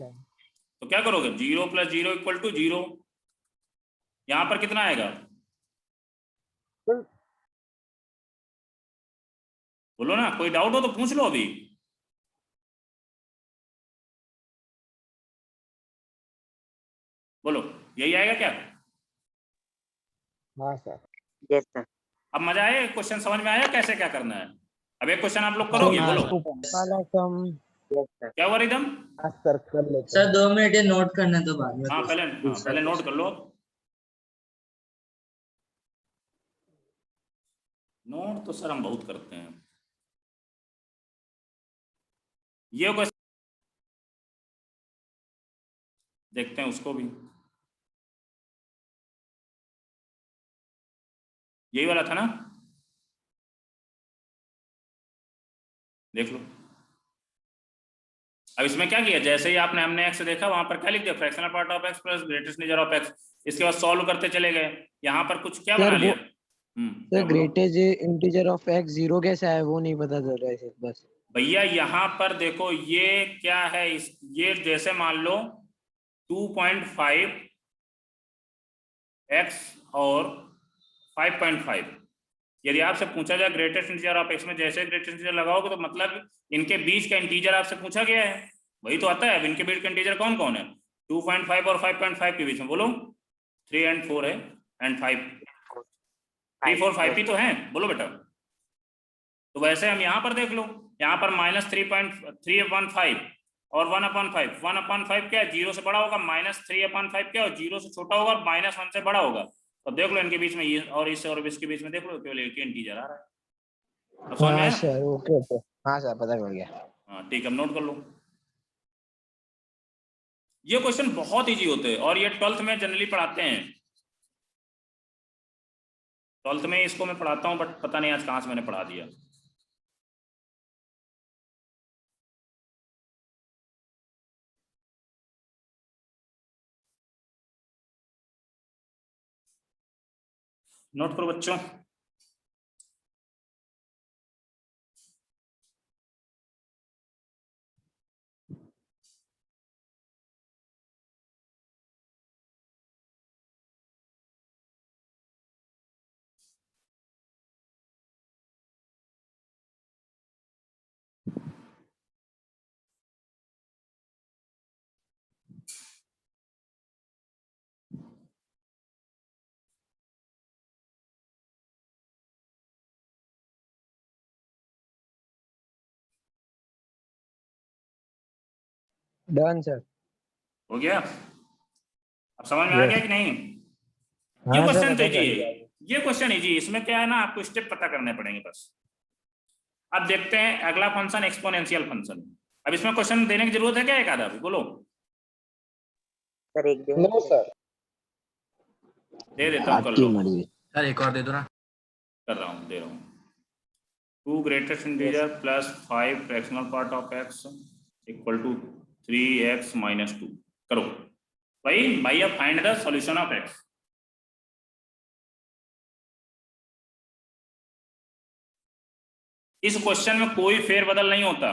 तो क्या करोगे? 0 + 0 इक्वल टू 0, यहाँ पर कितना आएगा? बोलो ना, कोई डाउट हो तो पूछ लो अभी। बोलो, यही आएगा क्या? हाँ सर। Yes sir. अब मजा आया? क्वेश्चन समझ में आया कैसे क्या करना है? अब एक क्वेश्चन आप लोग करोगे, बोलो क्या हुआ रिदम? हाँ सर कर लेते सर 2 मिनट ये नोट करने तो बाद में। हाँ पहले नोट कर लो। नोट तो सर हम बहुत करते हैं। ये क्वेश्चन देखते हैं उसको भी। यही वाला था ना, देख लो। अब इसमें क्या किया, जैसे ही आपने हमने एक्स देखा वहां पर क्या लिख दिया, fractional part of x plus greatest integer of x. इसके बाद सॉल्व करते चले गए, यहाँ पर कुछ क्या सर बना वो लिया। सर क्या बोलो greatest integer of x zero कैसे आया वो नहीं पता चल रहा है सर बस। भैया, यहाँ पर देखो ये क्या है, इस ये जैसे मान लो 2.5 एक्स और 5.5, यदि आपसे पूछा जाए ग्रेटेस्ट इंटीजर ऑफ एक्स में, जैसे ग्रेटेस्ट इंटीजर लगाओगे तो मतलब इनके बीच का इंटीजर आपसे पूछा गया है, वही तो आता है। अब इनके बीच का इंटीजर कौन कौन है, 2.5 और 5.5 के बीच में, बोलो 3 एंड 4 है, एंड 5, 3 4 5 ही तो है, बोलो बेटा। तो वैसे हम यहाँ पर देख लो, यहाँ पर -3.3/5 और 1/5, 1/5 क्या है, 0 से बड़ा होगा, -3/5 क्या है, 0 से छोटा होगा, -1 से बड़ा होगा। तो देख लो इनके बीच में ये और इस और इसके बीच में देख लो केवल एक ही इंटीजर आ रहा है। अब समझ में हाँ आया। Sir okay okay. हाँ सर पता चल गया। हाँ ठीक है, अब नोट कर लो। ये क्वेश्चन बहुत इजी होते हैं और ये 12th में जनरली पढ़ाते हैं। 12th में इसको मैं पढ़ाता हूँ, बट पता नहीं आज कहाँ से मैंने पढ़ा दिया। नोट करो बच्चों। Done sir. हो गया, अब समझ में आ गया यस। कि नहीं। ये हाँ सर क्वेश्चन पता चल देखिए, गया। ये क्वेश्चन इजी, इसमें क्या है ना, आपको स्टेप पता करने पड़ेंगे बस। अब देखते हैं अगला फंक्शन, एक्सपोनेंशियल फंक्शन। अब इसमें क्वेश्चन देने की जरूरत है क्या, एक आधा भी बोलो। सर एक दे नो सर। दे देता हूँ, कर आपकी लो। मर्जी। सर एक और दे दो ना। कर रहा हूँ, दे रहा हूँ। 2 greatest yes. Integer plus 5 fractional part of x equal to 3x-2। करो भाई, भैया find the solution of x. इस क्वेश्चन में कोई फेरबदल नहीं होता,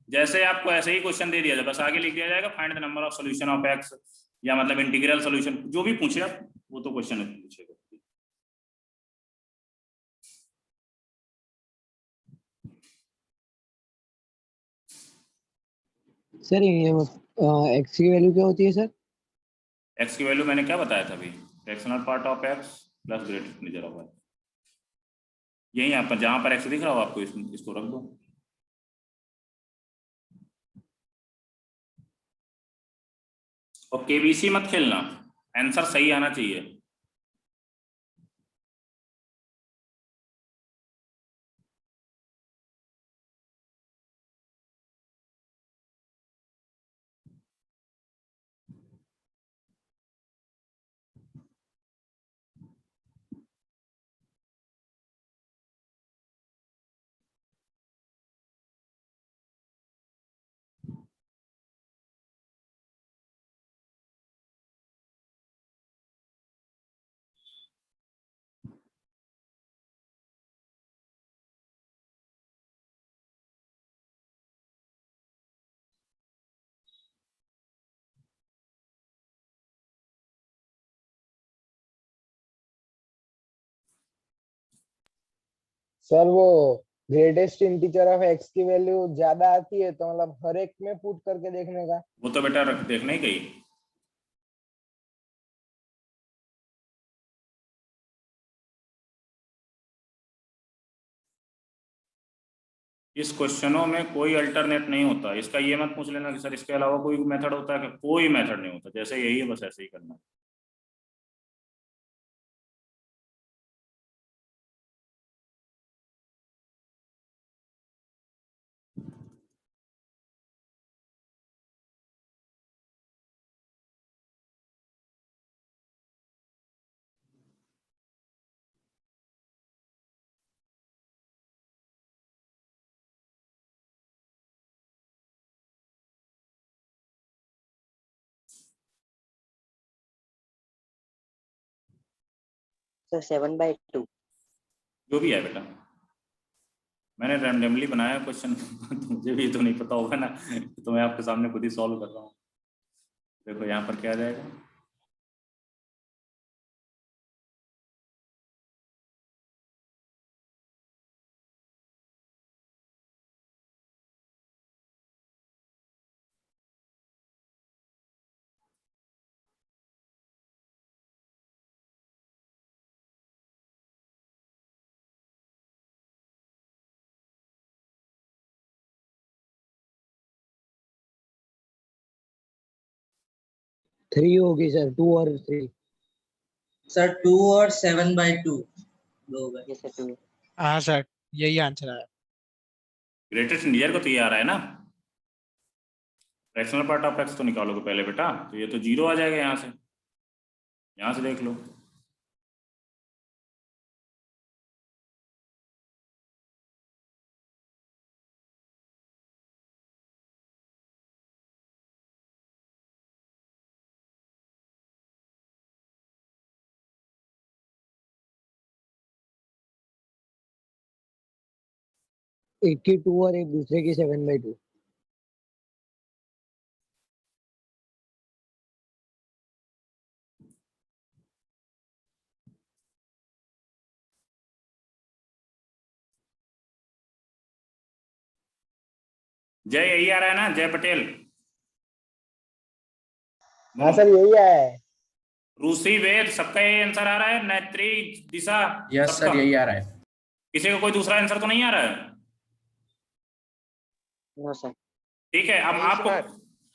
जैसे आपको ऐसे ही क्वेश्चन दे दिया जाए, बस आगे लिख दिया जाएगा find the number of solution of x, या मतलब इंटीग्रल सॉल्यूशन, जो भी पूछे आप वो तो क्वेश्चन पूछेगा। सर ये एक्स की वैल्यू क्या होती है सर? एक्स की वैल्यू मैंने क्या बताया था अभी, fractional part of x plus greatest integer of x. यही यहाँ पर जहां पर एक्स दिख रहा हो आपको इसको रख दो। और केबीसी मत खेलना, आंसर सही आना चाहिए। सर वो ग्रेटेस्ट इंटीजर ऑफ एक्स की वैल्यू ज्यादा आती है तो मतलब हर एक में पुट करके देखने का। वो तो बेटा देखना ही गई। इस क्वेश्चनों में कोई अल्टरनेट नहीं होता, इसका ये मत पूछ लेना कि सर इसके अलावा कोई मेथड होता है, कि कोई मेथड नहीं होता, जैसे यही है बस ऐसे ही करना। सर 7/2। जो भी है बेटा, मैंने रैंडमली बनाया क्वेश्चन मुझे भी तो नहीं पता होगा ना, तो मैं आपके सामने खुद ही सॉल्व कर रहा हूँ। देखो यहाँ पर क्या आ जाएगा, थ्री होगी सर, 2 और 3। सर 2 और 7/2 दो होगा। ये सर 2। हाँ सर, यही आंसर है। ग्रेटेस्ट इंटीजर को तो ये आ रहा है ना, फ्रैक्शनल पार्ट ऑफ एक्स तो निकालोगे पहले बेटा, तो ये तो 0 आ जाएगा यहाँ से देख लो। एक की 2 और एक दूसरे की 7/2। जय यही आ रहा है ना, जय पटेल? हाँ सर यही है। रूसी वेद सबका यही आंसर आ रहा है, नेत्री दिशा यस सबका? सर यही आ रहा है। किसी को कोई दूसरा आंसर तो नहीं आ रहा है? No sir. ठीक है, अब नहीं आपको सर।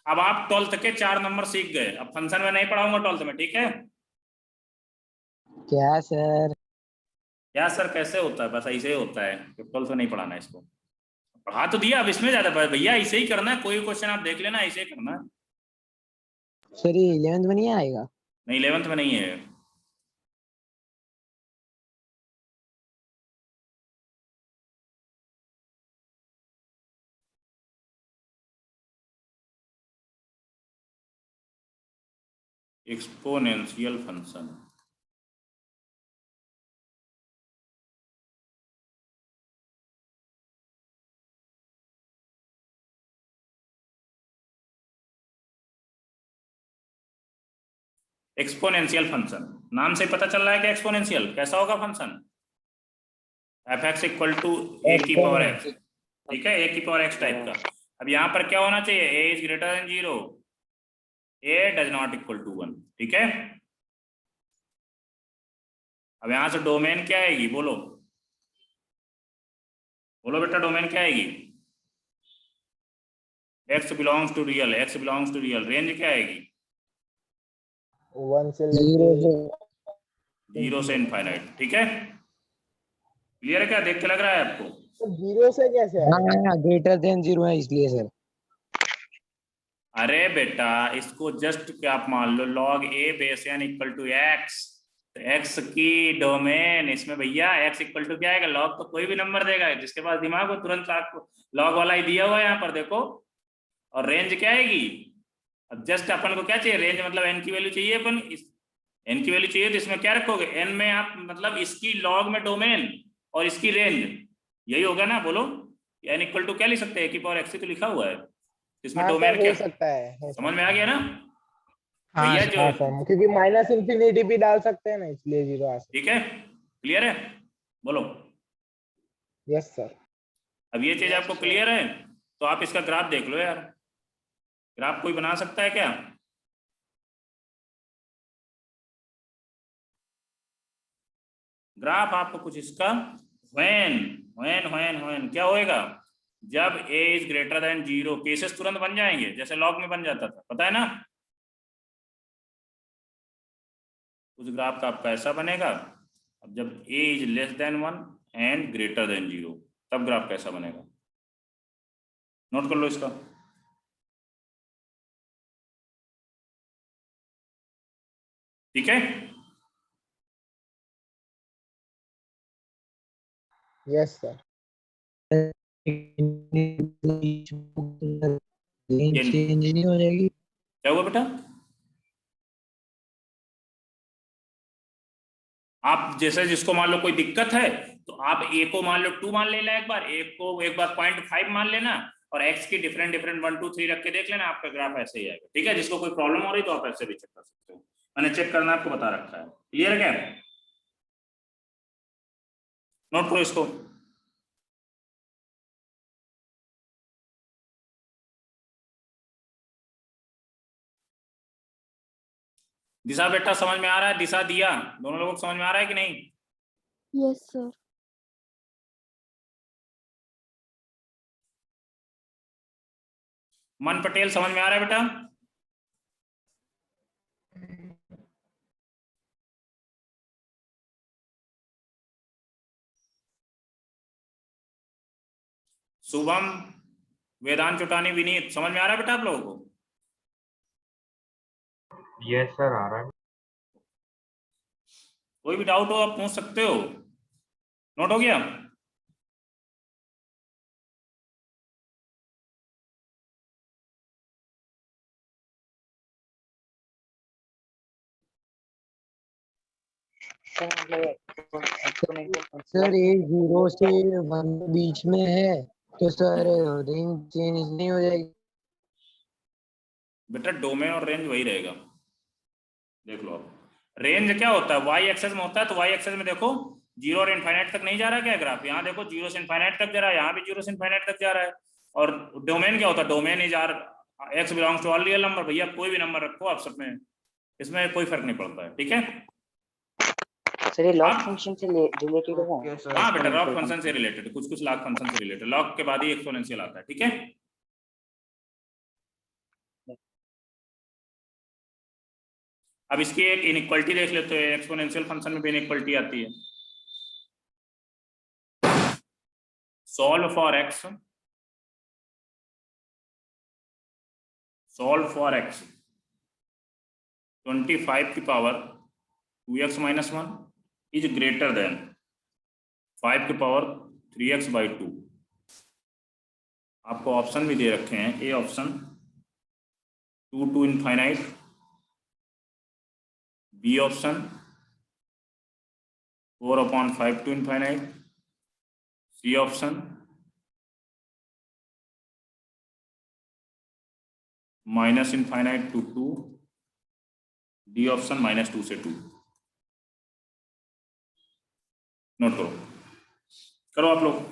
अब आप 12th के 4 नंबर सीख गए। अब फंक्शन में नहीं पढ़ाऊंगा 12th में, ठीक है? क्या सर? क्या सर कैसे होता है? बस ऐसे ही होता है, 12th में नहीं पढ़ाना है इसको। पढ़ा तो दिया, अब इसमें ज्यादा भैया ऐसे ही करना है, कोई क्वेश्चन आप देख लेना ऐसे ही करना है। सर ये 11th में नहीं आएगा? नहीं 11th में नहीं है। एक्सपोनेंशियल फंक्शन, एक्सपोनेंशियल फंक्शन नाम से पता चल रहा है कि एक्सपोनेंशियल कैसा होगा function, f x equal to a की पावर एक्स, ठीक है, ए की पावर एक्स टाइप का। अब यहाँ पर क्या होना चाहिए, a is greater than 0, a does not equal to 1, ठीक है। अब यहाँ से डोमेन क्या आएगी, बोलो बोलो बेटा, डोमेन क्या आएगी? x belongs to real, x belongs to real. Range क्या आएगी? 1 से 0 लेके से 0 से इनफाइनाइट, ठीक है। क्लियर है क्या, देख के लग रहा है आपको? 0 से कैसे आएगा? हाँ, ग्रेटर देन 0 है इसलिए सर। अरे बेटा इसको जस्ट क्या आप मान लो, log a base n equal to x, तो x की डोमेन इसमें भैया x इक्वल टू क्या आएगा, log तो कोई भी नंबर देगा, जिसके पास दिमाग हो तुरंत आपको log वाला ही दिया हुआ है यहाँ पर देखो। और रेंज क्या आएगी, अब जस्ट अपन को क्या चाहिए, रेंज मतलब n की वैल्यू चाहिए, अपन n की वैल्यू चाहिए तो इसमें क्या रखोगे, n में आप मतलब इसकी log में डोमेन और इसकी रेंज, यही होगा ना, बोलो। n इक्वल टू क्या लिख सकते हैं, की पावर x तो लिखा हुआ है, इसमें हाँ डोमेन सर क्या, हो सकता है। समझ में आ गया ना हाँ भैया? सर। जो हाँ सर क्योंकि माइनस इंफिनिटी भी डाल सकते हैं ना, इसलिए 0 आ सकता ठीक है, क्लियर है, बोलो। है। Yes sir. अब ये चीज आपको क्लियर है, तो आप इसका ग्राफ देख लो यार, ग्राफ कोई बना सकता है क्या? ग्राफ आपको कुछ इसका, व्हेन क्या होएगा, जब a is greater than 0, cases तुरंत बन जाएंगे जैसे लॉग में बन जाता था, पता है ना। उस ग्राफ का आपका ऐसा बनेगा। अब जब a is less than 1 and greater than 0, तब ग्राफ कैसा बनेगा, नोट कर लो इसका। ठीक है, यस सर। रेंज चेंज नहीं हो जाएगी? क्या हुआ बेटा? आप जैसे जिसको मान लो कोई दिक्कत है तो आप ए को मान लो 2 मान लेना, एक बार ए को एक बार 0.5 मान लेना, और एक्स की डिफरेंट डिफरेंट 1 2 3 रख के देख लेना, आपका ग्राफ ऐसे ही आएगा। ठीक है, जिसको कोई प्रॉब्लम हो रही तो आप ऐसे भी चेक कर सकते हो, मैंने चेक करना आपको बता रखा है। क्लियर है क्या? नोट करो इसको। दिशा बेटा समझ में आ रहा है? दिशा दिया दोनों लोगों को समझ में आ रहा है कि नहीं? Yes sir. मन पटेल समझ में आ रहा है बेटा? शुभम, वेदांत चुटानी, विनीत समझ में आ रहा है बेटा आप लोगों को? यस सर आ रहा है। कोई भी डाउट हो आप पूछ सकते हो। नोट हो गया? सर मतलब एक्सपोनेंशियल सर ये 0 से 1 बीच में है तो सर रेंज चेंज नहीं हो जाएगी? बेटा डोमेन और रेंज वही रहेगा, देख लो आप। रेंज क्या होता है? वाई एक्सेस में होता है, तो वाई एक्सेस में देखो 0 और इनफाइनाइट तक नहीं जा रहा क्या ग्राफ? यहाँ देखो 0 से इनफाइनाइट तक जा रहा है, यहाँ भी 0 से इनफाइनाइट तक जा रहा है। और डोमेन क्या होता है? Domain is R x belongs to all real number. भैया कोई भी नंबर रखो आप सब में, इसमें कोई फर्क नहीं पड़ता है। ठीक है, सर ये लॉग हाँ? फंक्शन से रिलेटेड है? Okay sir. हाँ बेटा लॉग फंक्शन से रिलेटेड, कुछ कुछ लॉग फंक्शन से रिलेटेड, लॉग के बाद ही एक्सपोनेंशियल आता है। ठीक है, अब इसकी एक इनइक्वालिटी देख लेते हैं। एक्सपोनेंशियल फंक्शन में भी इनइक्वालिटी आती है। Solve for x, solve for x 25 की power 2x minus 1 is greater then 5 की पावर 3x बाई 2। आपको ऑप्शन भी दे रखे हैं। A option 2 to infinite, B option 4/5 to infinite, C option minus infinite to 2, D option -2 से 2। Note करो, करो आप लोग।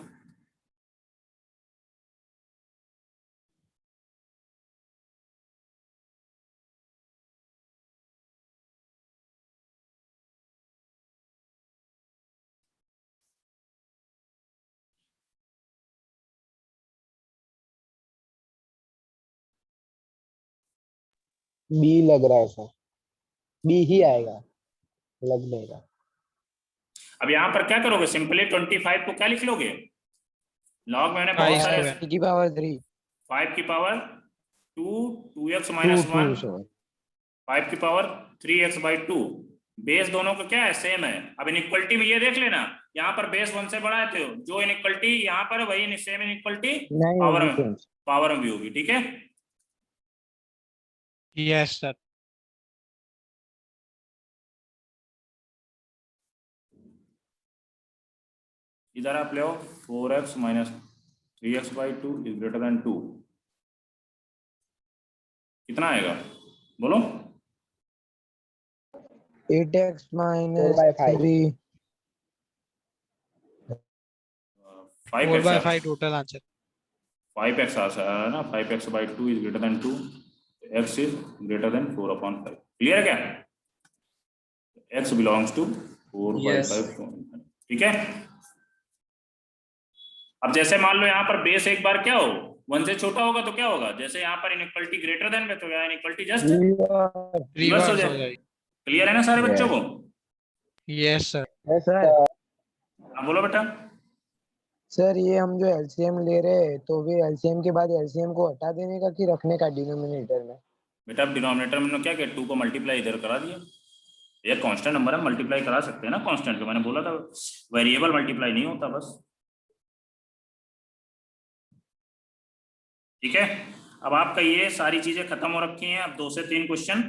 बी लग रहा है सर, बी ही आएगा लगने का। अब यहाँ पर क्या करोगे? सिंपली 25 को क्या लिख लोगे? लॉग में मैंने बहुत फाइव सारे स्क्वायर। की पावर 3 5 की पावर 2 2x माइनस 1 सर 5 की पावर 3x बाई 2। बेस दोनों का क्या है? सेम है। अब इनइक्वालिटी में ये देख लेना, यहाँ पर बेस 1 से बड़ा है तो जो इनइक्वालिटी यहाँ पर है वही सेम इनइक्वालिटी नहीं पावर होगी में change। पावर में भी होगी। ठीक है, यस सर। इधर आप ले आओ 4x minus 3x by 2 is greater than 2। कितना आएगा बोलो? 8x minus 4/5 3 4/5 total answer. 5x है ना, 5x by 2 is greater than 2, x is greater than 4/5। Clear है क्या? x belongs to 4/5। ठीक है, अब जैसे मान लो यहाँ पर बेस एक बार क्या हो 1 से छोटा होगा तो क्या होगा? जैसे यहाँ पर इनइक्वालिटी ग्रेटर देन में तो यहाँ इनइक्वालिटी जस्ट रिवर्स हो जाएगी। जाएगी। क्लियर है ना सारे बच्चों को? Yes sir. है सर। हाँ बोलो बेटा। सर ये हम जो एलसीएम ले रहे हैं तो भी एलसीएम के बाद एलसीएम को हटा देने का कि रखने का डिनोमिनेटर में? बेटा अब डिनोमिनेटर में क्या किया? 2 को मल्टीप्लाई इधर करा दिया। ये कांस्टेंट नंबर है, मल्टीप्लाई करा सकते हैं ना कांस्टेंट को। मैंने बोला था वेरिएबल मल्टीप्लाई नहीं होता बस। ठीक है, अब आपका ये सारी चीजें खत्म हो रखी हैं। अब 2 से 3 क्वेश्चन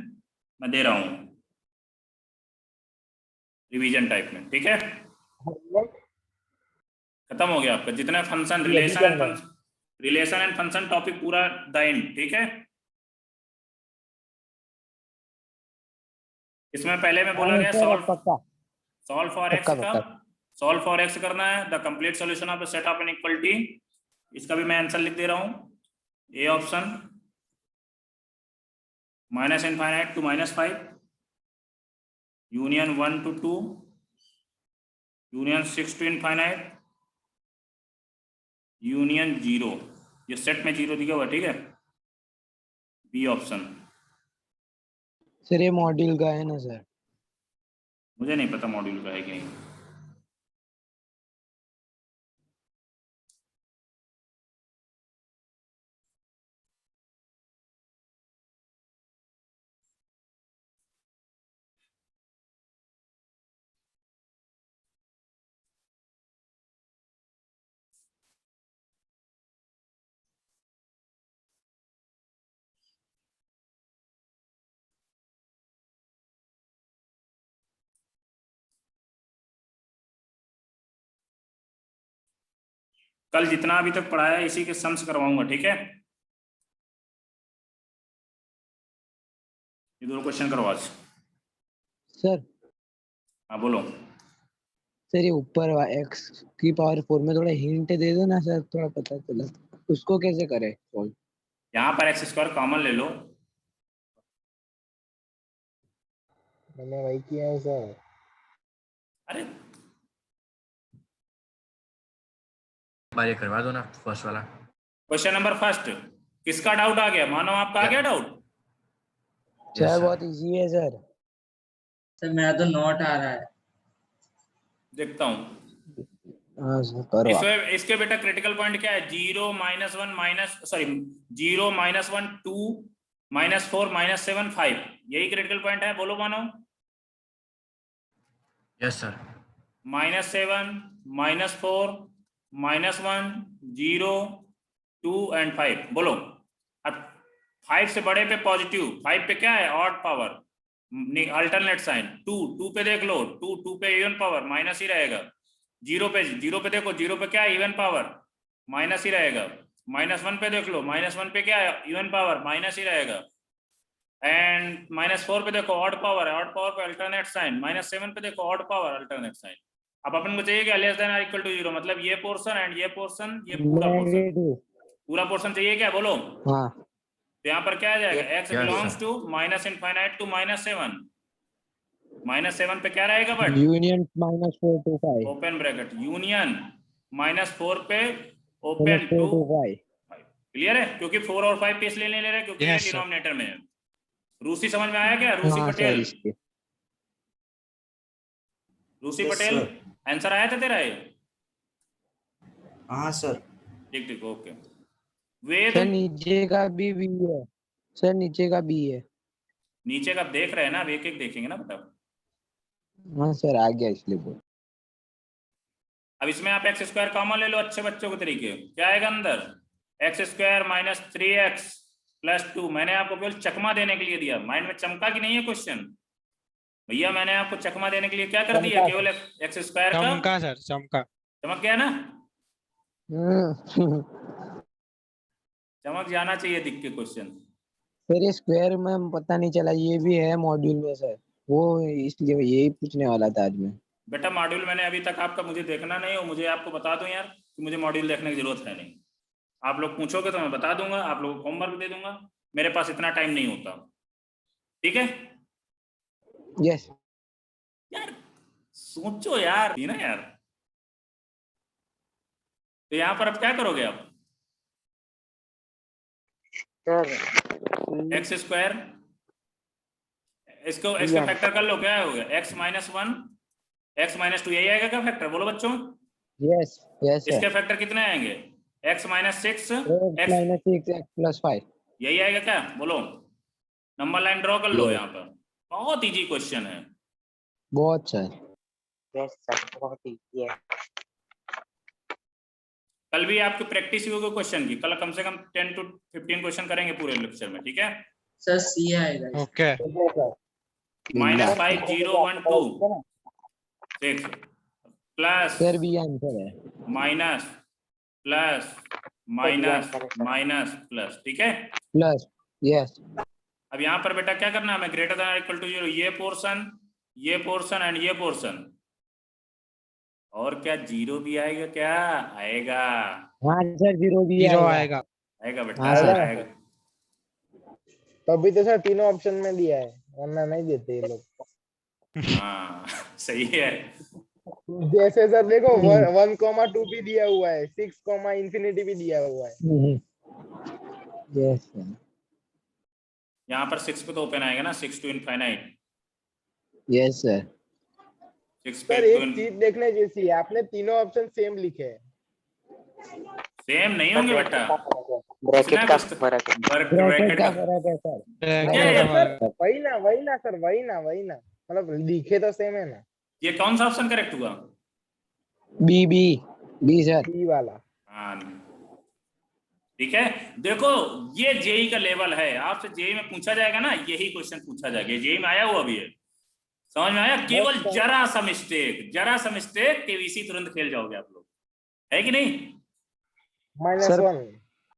मैं दे रहा हूं। रिवीजन टाइप में, ठीक है। खत्म हो गया आपका जितना फंक्शन यही रिलेशन एंड करना है। रिलेशन एंड फंक्शन टॉपिक पूरा द एंड, ठीक है। इसमें पहले में बोला हाँ गया सर, सॉल्व पक्का फॉर एक्स पक्का का, पक्का। सॉल्व फॉर एक्स करना है, the complete solution of set of inequality. इसका भी मैं आंसर लिख दे रहा हूं, A option -∞ to -5, union 1 to 2, union 6 to ∞, union 0, ये सेट में 0 दिया हुआ, ठीक है। B option. सर ये मॉड्यूल का है ना सर? मुझे नहीं पता मॉड्यूल का है कि नहीं। कल जितना अभी तक पढ़ाया है इसी के सम्स करवाऊंगा, ठीक है। ये दोनों क्वेश्चन करवा आज। सर हाँ बोलो। सर ये ऊपर एक्स की पावर 4 में थोड़ा हिंट दे दो ना सर, थोड़ा पता चला उसको कैसे करें सॉल्व। यहाँ पर एक्स स्क्वायर कॉमन ले लो, मैंने वही किया है सर। अरे बार ये करवा दो ना फर्स्ट वाला। क्वेश्चन नंबर फर्स्ट किसका डाउट आ गया? मानो आपका आ गया डाउट? सर बहुत इजी है सर। सर मेरा तो नॉट आ रहा है। देखता हूँ हाँ सर करो आप। इसमें। इसके बेटा क्रिटिकल पॉइंट क्या है? 0 -1 0 -1 2 -4 -7 5, यही क्रिटिकल पॉइंट है। बोलो मानो। Yes sir. -7 -4 -1 0 2 एंड 5, बोलो। अब 5 से बड़े पे पॉजिटिव, 5 पे क्या है? Odd power, alternate sign. 2 पे देख लो, 2 पे इवन पावर माइनस ही रहेगा। 0 पे देखो, 0 पे क्या है? इवन पावर, माइनस ही रहेगा। -1 पे देख लो, -1 पे क्या है? इवन पावर, माइनस ही रहेगा। एंड -4 पे देखो ऑड पावर है, ऑड पावर पे अल्टरनेट साइन। -7 पे देखो ऑड पावर, अल्टरनेट साइन। अब अपन को चाहिए क्या? लेस देन और इक्वल टू 0, मतलब ये पोर्शन एंड ये पोर्शन, ये पूरा पोर्शन, नेगेटिव। पूरा पोर्शन चाहिए क्या? बोलो। हाँ तो यहाँ पर क्या आ जाएगा? x Yes, belongs sir. To -∞ to -7, -7 पे क्या रहेगा? But union -4 to 5 open bracket, union -4 पे -4 ओपन टू to 5। 5। क्लियर है? क्योंकि 4 और 5 पे इसलिए नहीं ले रहे क्योंकि ये Yes, sir. डिनोमिनेटर में है। रूसी समझ में आया क्या? रूसी हाँ पटेल, सर इसके। रूसी Yes, पटेल, sir. आंसर आया था तेरा ये? हाँ सर। ठीक ठीक, ओके। वेद सर नीचे का भी बी है सर, नीचे का बी है। नीचे का देख रहे हैं ना, अब एक एक देखेंगे ना बेटा। हाँ सर आ गया इसलिए बोल। अब इसमें आप एक्स स्क्वायर कॉमन ले लो अच्छे बच्चों के तरीके। क्या आएगा अंदर? x² - 3x + 2। मैंने आपको केवल चकमा देने के लिए दिया, माइंड में चमका कि नहीं है क्वेश्चन? भैया मैंने आपको चकमा देने के लिए क्या कर दिया? केवल x² का चमका सर, चमका। चमक गया ना? हम्म। चमक जाना चाहिए दिख के क्वेश्चन। सर ये स्क्वायर में पता नहीं चला, ये भी है मॉड्यूल में सर, वो इसलिए यही पूछने वाला था आज मैं। बेटा मॉड्यूल मैंने अभी तक आपका मुझे देखना नहीं हो, मुझे आपको बता दूं यार कि मुझे मॉड्यूल देखने की जरूरत है नहीं। आप लोग पूछोगे तो मैं बता दूंगा, आप लोगों को होमवर्क दे दूंगा, मेरे पास इतना टाइम नहीं होता। ठीक है यस यार, सोचो यार, ना यार। तो यहाँ पर अब क्या करोगे आप? x², इसको x का फैक्टर कर लो, क्या होगा? x - 1 x - 2, यही आएगा क्या फैक्टर? बोलो बच्चों। यस यस इसके सर। फैक्टर कितने आएंगे? x - 6 x x, -6 x + 5। यही आएगा क्या? बोलो। नंबर लाइन ड्रॉ कर लो। यहाँ पर बहुत इजी क्वेश्चन है। बहुत सर। यस सर, बहुत इजी है। कल भी आपकी प्रैक्टिस ही होगी क्वेश्चन की। कल कम से कम 10 to 15 क्वेश्चन करेंगे पूरे लेक्चर में, ठीक है। सर सी आएगा। Okay. -5 0 1 2 6 plus sir B answer है। Minus plus minus minus plus, ठीक है। Plus yes. अब यहाँ पर बेटा क्या करना है, हमें ग्रेटर देन इक्वल टू 0 ये पोर्शन एंड ये पोर्शन, और क्या जीरो भी आएगा, क्या आएगा, हाँ सर जीरो भी जीरो आएगा। आएगा। बेटा हाँ सर। आएगा। तभी तो सर तीनों ऑप्शन में दिया है, वरना नहीं देते ये लोग। हाँ सही है। जैसे सर देखो 1,2 भी दिया हुआ है, 6, इंफिनिटी भी दिया हुआ है। यस यहाँ पर 6 पे तो ओपन आएगा ना, 6 to infinite, यस सर। 6 पे सर एक चीज देखने जैसी है, आपने तीनों ऑप्शन सेम लिखे हैं। सेम नहीं होंगे बेटा, ब्रैकेट का फर्क है। ब्रैकेट का फर्क है सर। ब्रैकेट का सर फर्क। वही ना सर, वही ना, मतलब लिखे तो सेम है ना। ये कौन सा ऑप्शन करेक्ट हुआ? B B B sir. B वाला। हाँ ठीक है। देखो ये जेई का लेवल है, आपसे जेई में पूछा जाएगा ना, यही क्वेश्चन पूछा जाएगा, जेई में आया हुआ भी है, समझ में आया। केवल जरा सा मिस्टेक केवीसी तुरंत खेल जाओगे आप लोग, है कि नहीं? -1